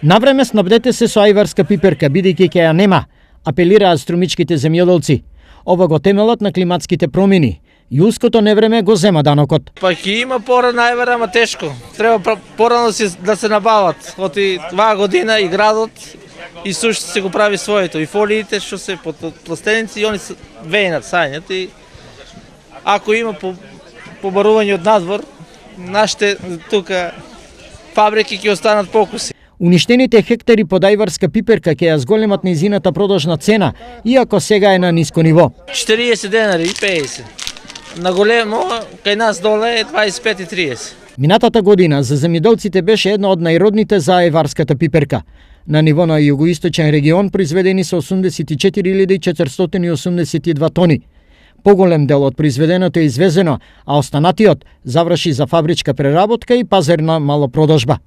Навреме снабдете се со ајварска пиперка, бидејќи ќе ја нема, апелираат струмичките земјоделци. Ова го темелот на климатските промени. Јулското невреме го зема данокот. Па ќе има порано ајвара, ама тешко. Треба порано да се набават. Оти 2 година и градот и сушите се го прави своето. И фолиите што се под пластеници, и они се вејнат, сањат. И ако има побарување од надвор, нашите тука фабрики ќе останат покуси. Уништените хектари под ајварска пиперка ќе ја зголемат нејзината продажна цена, иако сега е на ниско ниво. 40 денари и 50. На големо, кај нас доле е 25 и 30. Минатата година за земјоделците беше една од најродните за ајварската пиперка. На ниво на југоисточен регион произведени се 84.482 тони. Поголем дел од произведеното е извезено, а останатиот заврши за фабричка преработка и пазарна малопродажба.